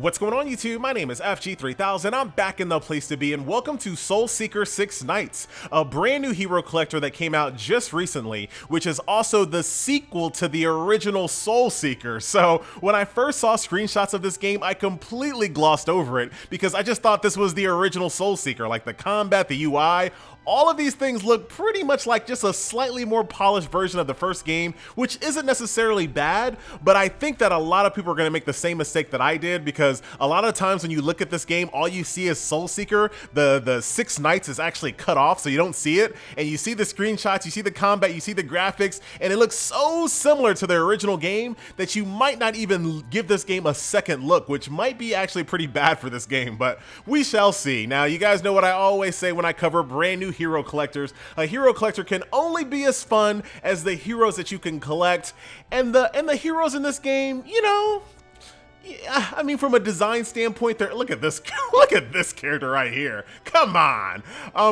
What's going on, YouTube? My name is FG3000. I'm back in the place to be, and welcome to Soulseeker 6 Knights, a brand new hero collector that came out just recently, which is also the sequel to the original Soulseeker. So when I first saw screenshots of this game, I completely glossed over it because I just thought this was the original Soulseeker, like the combat, the UI. All of these things look pretty much like just a slightly more polished version of the first game, which isn't necessarily bad, but I think that a lot of people are going to make the same mistake that I did, because a lot of times when you look at this game, all you see is Soulseeker. The 6 Knights is actually cut off, so you don't see it, and you see the screenshots, you see the combat, you see the graphics, and it looks so similar to the original game that you might not even give this game a second look, which might be actually pretty bad for this game, but we shall see. Now, you guys know what I always say when I cover brand new hero collectors. A hero collector can only be as fun as the heroes that you can collect, and the heroes in this game, you know, yeah, I mean, from a design standpoint, look at this look at this character right here. Come on.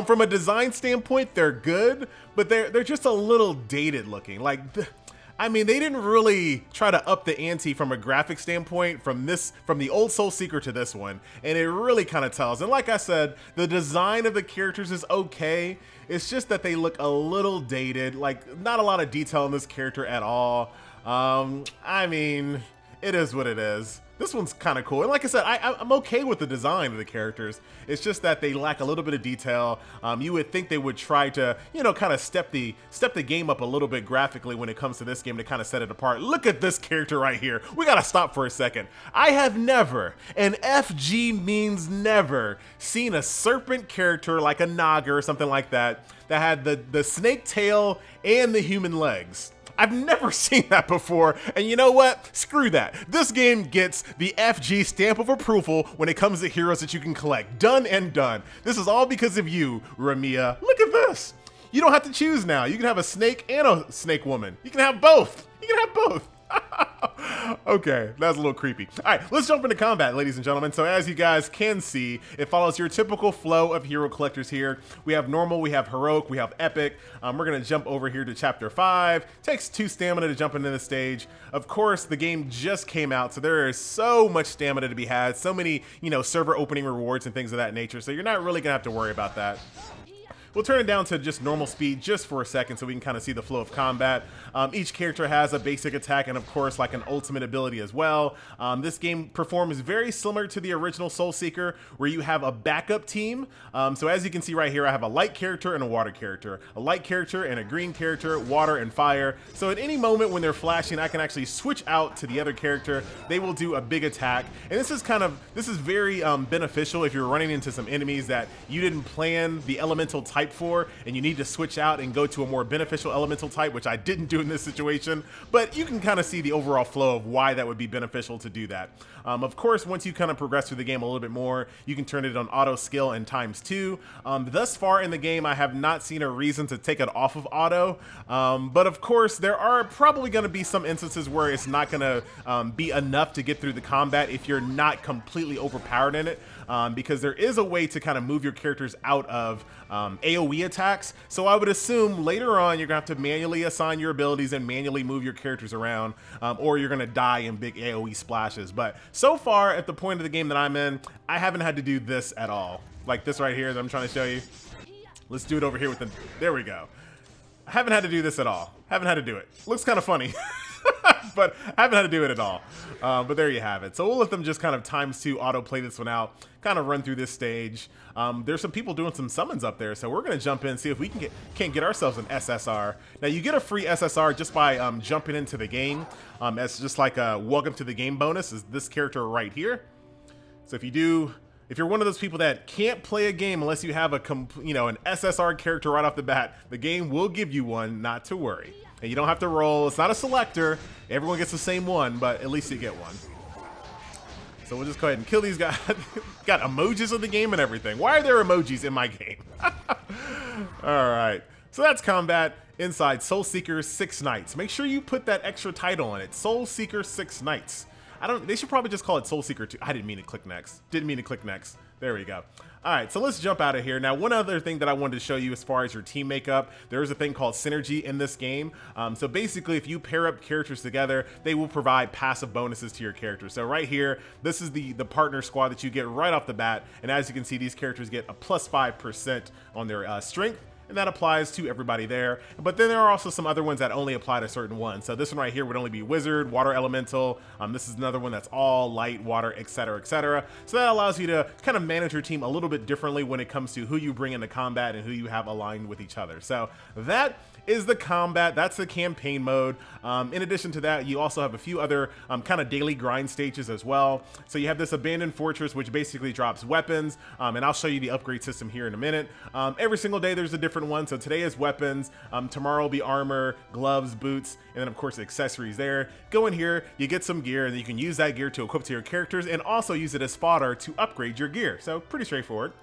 From a design standpoint, they're good, but they're just a little dated looking. Like, I mean, they didn't really try to up the ante from a graphic standpoint from the old Soulseeker to this one, and it really kind of tells. And like I said, the design of the characters is okay. It's just that they look a little dated, like not a lot of detail in this character at all. I mean, it is what it is. This one's kind of cool, and like I said, I'm okay with the design of the characters. It's just that they lack a little bit of detail. You would think they would try to, you know, kind of step the game up a little bit graphically when it comes to this game to kind of set it apart. Look at this character right here. We gotta stop for a second. I have never, and FG means never, seen a serpent character like a Naga or something like that had the snake tail and the human legs. I've never seen that before, and you know what? Screw that. This game gets the FG stamp of approval when it comes to heroes that you can collect. Done and done. This is all because of you, Ramia. Look at this. You don't have to choose now. You can have a snake and a snake woman. You can have both. You can have both. Okay, that's a little creepy. All right, let's jump into combat, ladies and gentlemen. So as you guys can see, it follows your typical flow of hero collectors here. We have normal, we have heroic, we have epic. We're gonna jump over here to chapter 5. Takes 2 stamina to jump into the stage. Of course, the game just came out, so there is so much stamina to be had, so many, you know, server opening rewards and things of that nature, so you're not really gonna have to worry about that. We'll turn it down to just normal speed just for a second so we can kind of see the flow of combat. Each character has a basic attack and, of course, like an ultimate ability as well. This game performs very similar to the original Soulseeker, where you have a backup team. So as you can see right here, I have a light character and a water character. A light character and a green character, water and fire. So at any moment when they're flashing, I can actually switch out to the other character. They will do a big attack. And this is very beneficial if you're running into some enemies that you didn't plan the elemental type for, and you need to switch out and go to a more beneficial elemental type, which I didn't do in this situation, but you can kind of see the overall flow of why that would be beneficial to do that. Of course, once you kind of progress through the game a little bit more, you can turn it on auto skill and ×2. Thus far in the game, I have not seen a reason to take it off of auto, but of course, there are probably going to be some instances where it's not going to be enough to get through the combat if you're not completely overpowered in it, because there is a way to kind of move your characters out of AoE attacks. So I would assume later on you're going to have to manually assign your abilities and manually move your characters around, or you're going to die in big AoE splashes. But so far at the point of the game that I'm in, I haven't had to do this at all. Like this right here that I'm trying to show you. Let's do it over here with there we go. I haven't had to do this at all. Haven't had to do it. Looks kind of funny. But I haven't had to do it at all. But there you have it. So we'll let them just kind of ×2 auto play this one out, kind of run through this stage. There's some people doing some summons up there, so we're going to jump in and see if we can get ourselves an SSR. Now, you get a free SSR just by jumping into the game. As just like a welcome to the game bonus is this character right here. So if you're one of those people that can't play a game unless you have an SSR character right off the bat, the game will give you one, not to worry. And you don't have to roll. It's not a selector. Everyone gets the same one, but at least you get one. So we'll just go ahead and kill these guys. Got emojis of the game and everything. Why are there emojis in my game? All right. So that's combat inside Soulseeker 6 Knights. Make sure you put that extra title on it. Soulseeker 6 Knights. They should probably just call it Soulseeker 2. I didn't mean to click next. Didn't mean to click next. There we go. All right, so let's jump out of here. Now, one other thing that I wanted to show you as far as your team makeup, there is a thing called synergy in this game. So basically, if you pair up characters together, they will provide passive bonuses to your characters. So right here, this is the partner squad that you get right off the bat. And as you can see, these characters get a plus 5% on their strength. And that applies to everybody there. But then there are also some other ones that only apply to certain ones. So this one right here would only be Wizard, Water Elemental. This is another one that's all light, water, etc., etc. So that allows you to kind of manage your team a little bit differently when it comes to who you bring into combat and who you have aligned with each other. So that is the combat. That's the campaign mode. In addition to that, you also have a few other kind of daily grind stages as well. So you have this abandoned fortress, which basically drops weapons, and I'll show you the upgrade system here in a minute. Every single day there's a different one. So today is weapons, tomorrow will be armor, gloves, boots, and then of course accessories there. Go in here, you get some gear, and then you can use that gear to equip to your characters and also use it as fodder to upgrade your gear. So pretty straightforward.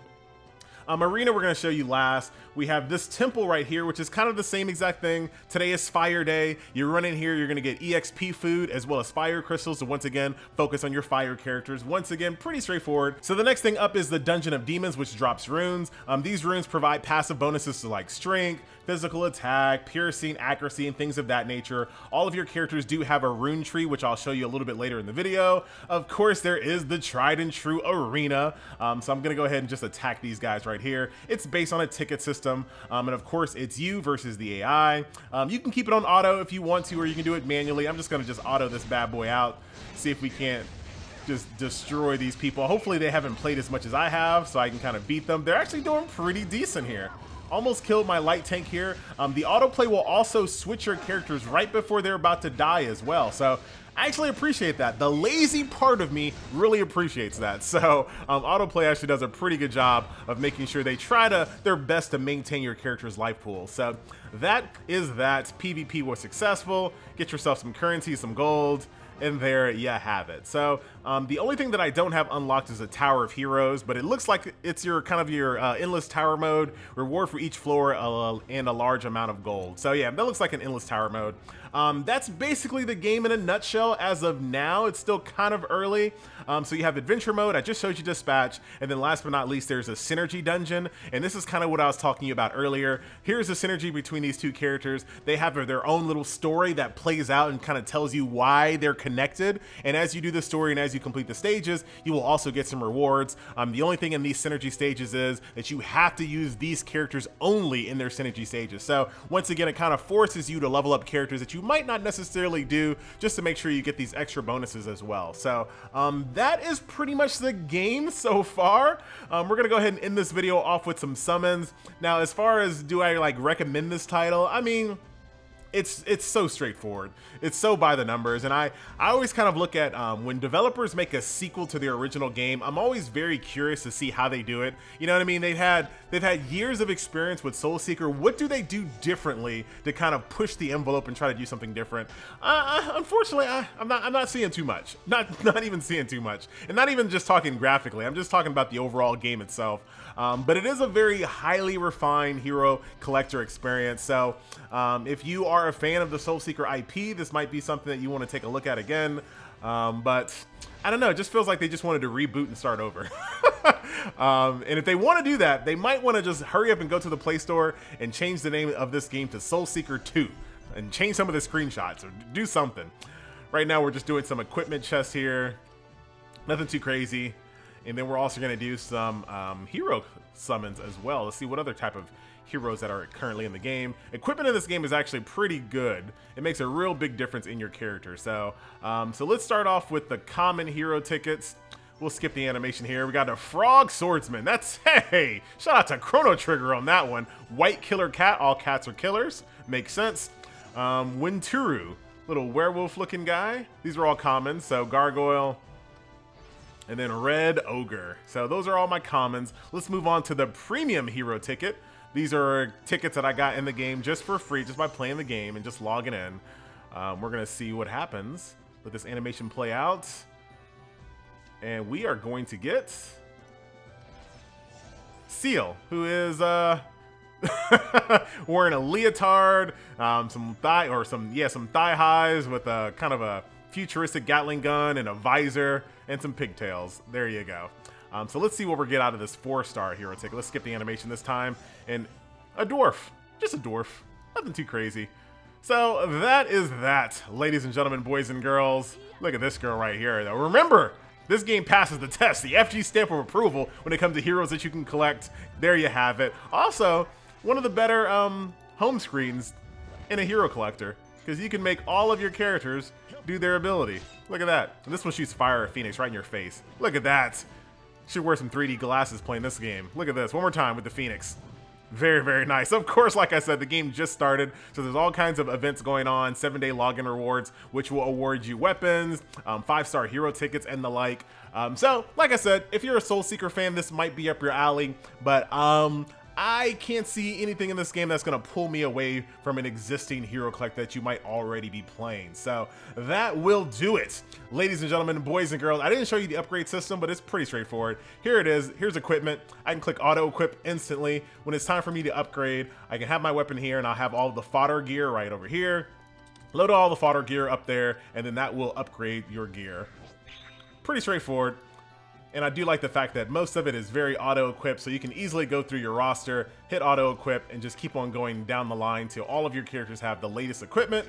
Arena we're going to show you last. We have this temple right here, which is kind of the same exact thing. Today is fire day. You run in here, you're going to get EXP food as well as fire crystals to once again focus on your fire characters. Once again, pretty straightforward. So the next thing up is the Dungeon of Demons, which drops runes. These runes provide passive bonuses to like strength, physical attack, piercing, accuracy, and things of that nature. All of your characters do have a rune tree, which I'll show you a little bit later in the video. Of course, there is the tried and true arena. So I'm going to go ahead and just attack these guys right here. It's based on a ticket system, and of course it's you versus the AI. You can keep it on auto if you want to, or you can do it manually. I'm just going to just auto this bad boy out, see if we can't just destroy these people. Hopefully they haven't played as much as I have, so I can kind of beat them. They're actually doing pretty decent here. Almost killed my light tank here. The autoplay will also switch your characters right before they're about to die as well. So I actually appreciate that. The lazy part of me really appreciates that. So autoplay actually does a pretty good job of making sure they try their best to maintain your character's life pool. So that is that. PvP was successful. Get yourself some currency, some gold, and there you have it. So the only thing that I don't have unlocked is a Tower of Heroes, but it looks like it's your kind of your endless tower mode, reward for each floor and a large amount of gold. So yeah, that looks like an endless tower mode. That's basically the game in a nutshell as of now. It's still kind of early. So you have adventure mode, I just showed you dispatch, and then last but not least there's a synergy dungeon, and this is kind of what I was talking to you about earlier. Here's the synergy between these two characters. They have their own little story that plays out and kind of tells you why they're connected, and as you do the story and as you complete the stages, you will also get some rewards. The only thing in these synergy stages is that you have to use these characters only in their synergy stages. So once again, it kind of forces you to level up characters that you might not necessarily do, just to make sure you get these extra bonuses as well. So that is pretty much the game so far. We're gonna go ahead and end this video off with some summons. Now, as far as do I like recommend this title, I mean, it's so straightforward. It's so by the numbers, and I always kind of look at when developers make a sequel to their original game, I'm always very curious to see how they do it. You know what I mean? They've had years of experience with Soulseeker. What do they do differently to kind of push the envelope and try to do something different? Unfortunately, I'm not seeing too much. Not even seeing too much, and not even just talking graphically. I'm just talking about the overall game itself. But it is a very highly refined hero collector experience. So if you are a fan of the Soulseeker IP, this might be something that you want to take a look at again. But I don't know, it just feels like they just wanted to reboot and start over. And if they want to do that, they might want to just hurry up and go to the Play Store and change the name of this game to Soulseeker 2 and change some of the screenshots or do something. Right now we're just doing some equipment chests here. Nothing too crazy. And then we're also going to do some hero summons as well. Let's see what other type of heroes that are currently in the game. Equipment in this game is actually pretty good. It makes a real big difference in your character. So, so let's start off with the common hero tickets. We'll skip the animation here. We got a Frog Swordsman. That's, hey, shout out to Chrono Trigger on that one. White Killer Cat. All cats are killers. Makes sense. Winturu, little werewolf looking guy. These are all common. So Gargoyle. And then Red Ogre. So those are all my commons. Let's move on to the premium hero ticket. These are tickets that I got in the game just for free, just by playing the game and just logging in. We're gonna see what happens. Let this animation play out. And we are going to get Seal, who is wearing a leotard, some thigh highs with a kind of a futuristic Gatling gun and a visor and some pigtails. There you go. So let's see what we get out of this 4-star hero ticket. Let's skip the animation this time. And a dwarf. Just a dwarf. Nothing too crazy. So that is that, ladies and gentlemen, boys and girls. Look at this girl right here. Now remember, this game passes the test, the FG stamp of approval when it comes to heroes that you can collect. There you have it. Also, one of the better home screens in a hero collector, because you can make all of your characters do their ability. Look at that. And this one shoots fire at Phoenix right in your face. Look at that. Should wear some 3D glasses playing this game. Look at this. One more time with the Phoenix. Very, very nice. Of course, like I said, the game just started, so there's all kinds of events going on, 7-day login rewards, which will award you weapons, 5-star hero tickets, and the like. So, like I said, if you're a Soul Seeker fan, this might be up your alley, but I can't see anything in this game that's going to pull me away from an existing hero collect that you might already be playing. So that will do it. Ladies and gentlemen, boys and girls, I didn't show you the upgrade system, but it's pretty straightforward. Here it is. Here's equipment. I can click auto equip instantly. When it's time for me to upgrade, I can have my weapon here and I'll have all the fodder gear right over here. Load all the fodder gear up there, and then that will upgrade your gear. Pretty straightforward. And I do like the fact that most of it is very auto-equipped, so you can easily go through your roster, hit auto-equip, and just keep on going down the line till all of your characters have the latest equipment.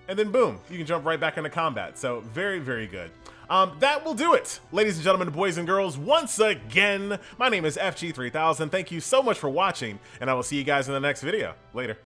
And then boom, you can jump right back into combat. So very, very good. That will do it. Ladies and gentlemen, boys and girls, once again, my name is FG3000. Thank you so much for watching, and I will see you guys in the next video. Later.